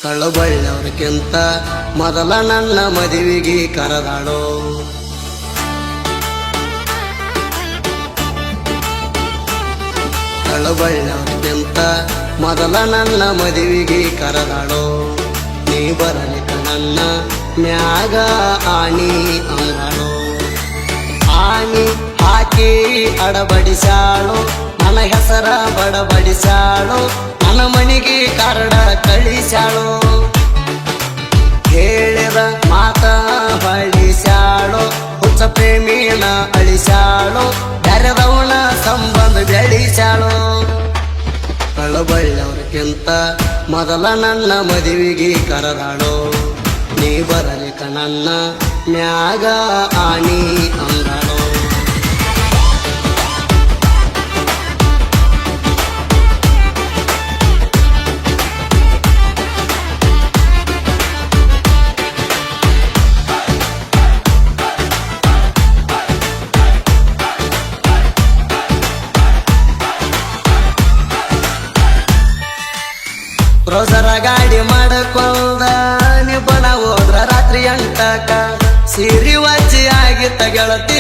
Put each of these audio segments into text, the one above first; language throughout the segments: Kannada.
ಕಳ್ಳಬಳ್ಳವ್ರಕ್ಕಿಂತ ಮೊದಲ ನನ್ನ ಮದುವೆಗೆ ಕರೆದಾಳೋ. ಕಳ್ಳಬಳ್ಳವ್ರಕ್ಕಿಂತ ಮೊದಲ ನನ್ನ ಮದುವೆಗೆ ಕರೆದಾಳೋ. ನೀ ಬರಲಿಕ್ಕ ನನ್ನ ಮ್ಯಾಗ ಆನಿ ಅಂದಾಳೋ. ಆನಿ ಹಾಕಿ ಅಡಬಡಿಸಾಳು, ನನ್ನ ಹೆಸರ ಬಡಬಡಿಸಾಳು, ನನ್ನ ಮನೆಗೆ ಕರಡ ಕಳಿಸಾಳು. ಹೇಳಿದ ಮಾತ ಹೊಳಿಸಾಳು, ಹುಚ್ಚ ಪ್ರೇಮಿನ ಅಳಿಸಾಳು, ಬೆರೆದವನ ಸಂಬಂಧ ಬೆಳಿಸಾಳು. ಕಳ್ಳಬಳ್ಳವ್ರಕ್ಕಿಂತ ಮೊದಲ ನನ್ನ ಮದುವೆಗೆ ಕರೆದಾಳು. ನೀ ಬರಲಿಕ್ಕ ನನ್ನ ಮ್ಯಾಗ ಆನಿ ಅಂದಾಳು. ರೋಸರ ಗಾಡಿ ಮಾಡಕೊಂದ ನಿಬ್ಬಣ ಹೋದ್ರ ರಾತ್ರಿ 8ಕ. ಸೀರಿ ವಜ್ಜಿ ಆಗಿತ್ತ ಗೆಳತಿ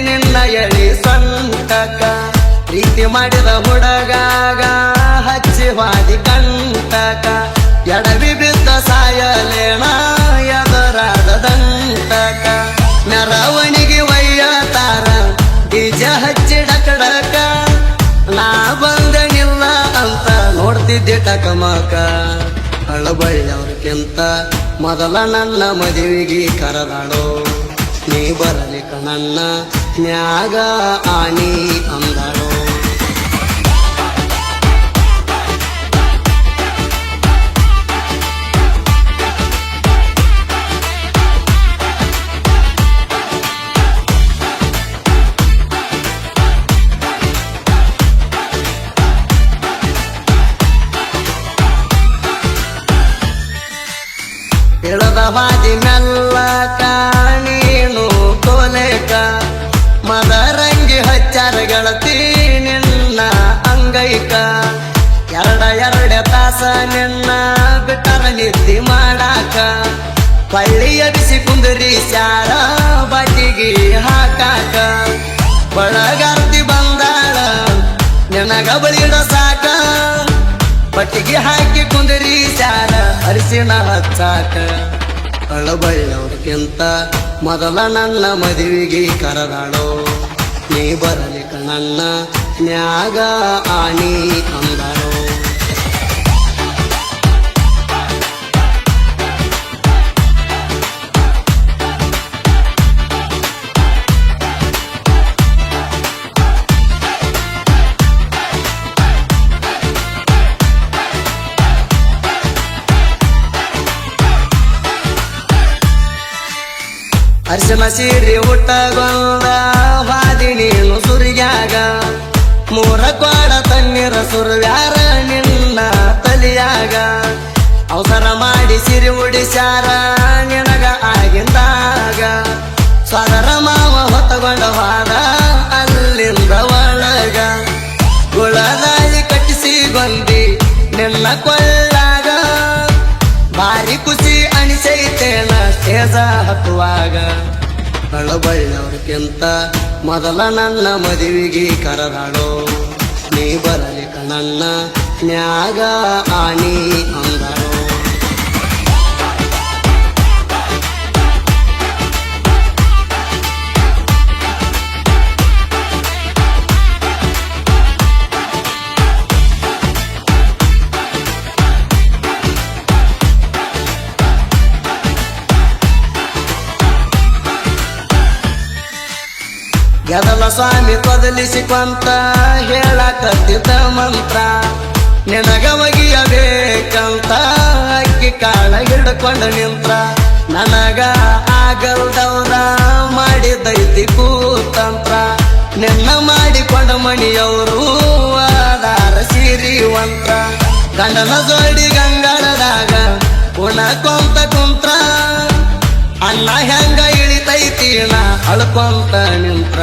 ನಿನ್ನ ಎಳಿ ಸಂತಕ. ಪ್ರೀತಿ ಮಾಡಿದ ಹುಡುಗಾಗ ಹಚ್ಚಿ ವಾದಿ ಕಂಟಕ. ಎಡವಿ ಬಿದ್ದ ಸಾಯಲೇಣ ಎದರಾದ ದಂಟಕ. ಮೆರವಣಿಗೆ ಒಯ್ಯತಾರ ಬೀಜ ಹಚ್ಚಿ ಡಕಡಕ. ನಾ ಬಂದನಿಲ್ಲ ಅಂತ ನೋಡ್ತಿದ್ದೆ ಟಕಮಕ. ಕಳ್ಳಬಳ್ಳವ್ರಕ್ಕಿಂತ ಮೊದಲ ನನ್ನ ಮದುವೆಗೆ ಕರೆದಾಳೋ. ನೀ ಬರಲಿಕ್ಕ ನನ್ನ ಮ್ಯಾಗ ಆನಿ ಅಂದಾಳೋ. ಇಳದ ಹಾದಿ ಮೆಲ್ಲಕ ನೀನು ಕೋಲೆಕ. ಮದರಂಗಿ ಹಚ್ಚಾರ ಗೆಳತಿ ನಿನ್ನ ಅಂಗೈಕ. ಎರಡೆ ತಾಸ ನಿನ್ನ ಬಿಟ್ಟರ ನಿದ್ದಿ ಮಾಡಾಕ. ಪಳ್ಳಿಯ ಬಿಸಿ ಕುಂದರಿ ಶಾರ ಬಾಟಿಗೆ ಹಾಕಾಕ. ಬಳಗಾರ್ತಿ ಬಂದಾಳ ನಿನಗ ಬಳಿಡ ಸಾಕ. ಪಟ್ಟಿಗೆ ಹಾಕಿ ಕುಂದರಿ ಶಾರ ಅರಿಸಿನ ಹಚ್ಚಾಕ. ಕಳ್ಳಬಳ್ಳವ್ರಕ್ಕಿಂತ ಮೊದಲ ನನ್ನ ಮದುವೆಗೆ ಕರೆದಾಳೋ. ನೀ ಬರಲಿಕ್ಕ ನನ್ನ ಮ್ಯಾಗ ಆನಿ ಅಂದಾಳೋ. ಅರ್ಶನ ಸೀರೆ ಹುಟ್ಟಗೊಂದ ವಾದಿ ನೀನು ಸುರಿಯಾಗ. 3 ಕ್ವಾಡ ತಣ್ಣೀರ ಸುರ್ವ್ಯಾರ ನಿನ್ನ ತಲಿಯಾಗ. ಅವಸರ ಮಾಡಿ ಸಿರಿ ಉಡಿಸ್ಯಾರ ನಿನಗ ಆಗಿಂದಾಗ. ಸದರ ಮಾವ ಹೊತ್ತಗೊಂಡ ವಾದ ಅಲ್ಲಿಂದ ಒಳಗ. ಗುಳದಾಳಿ ಕಟ್ಟಿಸಿ ಗೊಂದಿ ನಿನ್ನ ಕೊಳ್ಳಾಗ. ಭಾರಿ ಖುಷಿ ಅನಿಸೈತೇನ ಸ್ಟೇಜ ಹತ್ತುವಾಗ. ಕಳ್ಳಬಳ್ಳವ್ರಕ್ಕಿಂತ ಮೊದಲ ನನ್ನ ಮದುವೆಗೆ ಕರೆದಾಳೋ. ನೀ ಬರಲಿಕ್ಕ ನನ್ನ ಮ್ಯಾಗ ಆನಿ ಅಂದಾಳೋ. ಗೆದಲ ಸ್ವಾಮಿ ಕೊದಲಿಸಿಕೊಂತ ಹೇಳಕತ್ತಿದ್ದ ಮಂತ್ರ. ನಿನಗ ಒಗಿಯಬೇಕಂತ ಅಕ್ಕಿ ಕಾಳ ಹಿಡ್ಕೊಂಡ ನಿಂತ್ರ. ನನಗ ಆಗಲ್ದವ್ರ ಮಾಡಿದೈತಿ ಕೂತಂತ್ರ. ನಿನ್ನ ಮಾಡಿಕೊಂಡ ಮಣಿಯವರು ಆಧಾರ ಸಿರಿವಂತ್ರ. ಗಂಡನ ಜೋಡಿ ಗಂಗಳದಾಗ ಉಣಕೊಂತ ಕುಂತ್ರ. ಅನ್ನ ಹೆಂಗ ಇಳಿತೈತಿನ ಅಳ್ಕೊಂತ ನಿಂತ್ರ.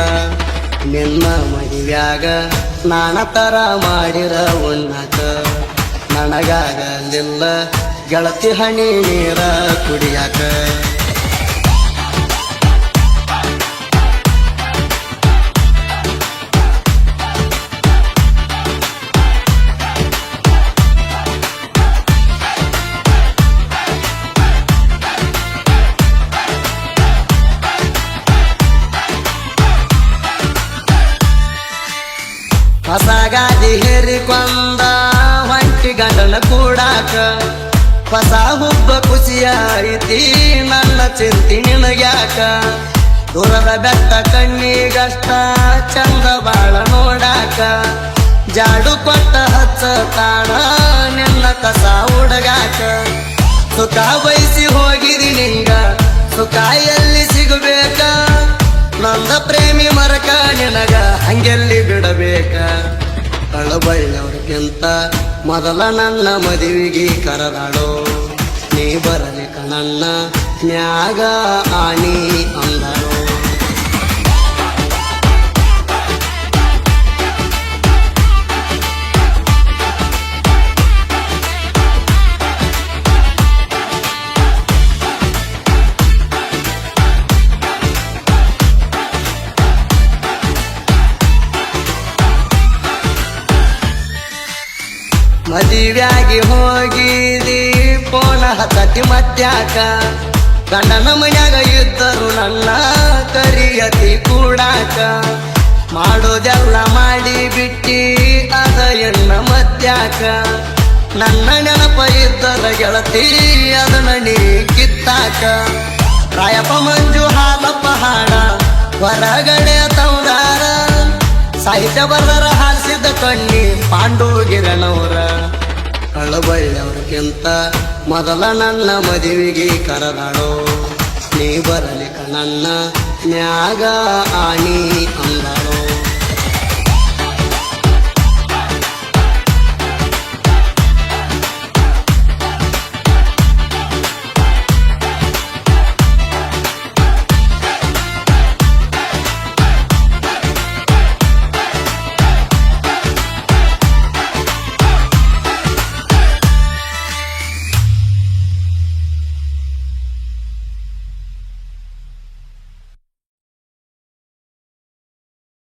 ನಿನ್ನ ಮದುವ್ಯಾಗ ನಾನ ತರ ಮಾಡಿರ ಉಣ್ಣಕ. ನನಗಾಗಲಿಲ್ಲ ಗೆಳತಿ ಹನಿ ನೀರ ಕುಡಿಯಾಕ ಹೊಸ ಗಾದಿ ಹೇರಿಕೊಂಡ ಹೊಂಟಿ ಗಂಡನ ಕೂಡಾಕ ಹೊಸ ಹುಬ್ಬ ಖುಷಿಯ ಐತಿ ನನ್ನ ಚಿಂತಿ ನಿನಗ್ಯಾಕ ದೂರದ ಬೆಟ್ಟ ಕಣ್ಣಿಗಷ್ಟ ಚಂದ ಬಾಳ ನೋಡಾಕ ಜಾಡು ಕೊಟ್ಟ ಹಚ್ಚ ತಾಣ ನಿನ್ನ ಕಸ ಹುಡುಗಾಕ ಸುಖ ಬಯಸಿ ಹೋಗಿದಿ ನಿಂಗ ಸುಖ ಎಲ್ಲಿ ಸಿಗಬೇಕ ನಂದ ಪ್ರೇಮಿ ಮರಕ ನಿನಗ ಹಂಗೆಲ್ಲಿ ಬಿಡಬೇಕ ಕಳಬಳ್ಳವ್ರಿಗಿಂತ ಮೊದಲ ನನ್ನ ಮದುವೆಗೆ ಕರೆದಾಡೋ ನೀ ಬರಲಿಕ ನನ್ನ ನ್ಯಾಗ ಆಣಿ ಅಂದರೋ ಮದುವೆಯಾಗಿ ಹೋಗಿದಿ ಪೋಣ ಹತ್ತತಿ ಮತ್ಯಾಕ ಗಂಡನ ಮನ್ಯಾಗ ಇದ್ದರು ನನ್ನ ಕರಿಯತಿ ಕೂಡಾಕ ಮಾಡೋದೆಲ್ಲ ಮಾಡಿ ಬಿಟ್ಟಿ ಅದ ಎನ್ನ ಮತ್ಯಾಕ ನನ್ನ ನೆನಪ ಇದ್ದರ ಗೆಳತಿ ಅದನ್ನ ನೀ ಕಿತ್ತಾಕ ರಾಯಪ್ಪ ಮಂಜು ಹಾಲಪ್ಪ ಹಾಡ ಹೊರಗಡೆ ತೌದಾರ ಸಾಹಿತ್ಯ ಬರರ ಹಾರಿಸಿದ ಕಣ್ಣಿ ಪಾಂಡೂಗಿರನವರ ಕಳಬಳ್ಳವ್ರಿಗಿಂತ ಮೊದಲ ನನ್ನ ಮದುವೆಗೆ ಕರೆದಾಡೋ ನೀ ಬರಲಿಕ ನನ್ನ ನ್ಯಾಗ ಆಣಿ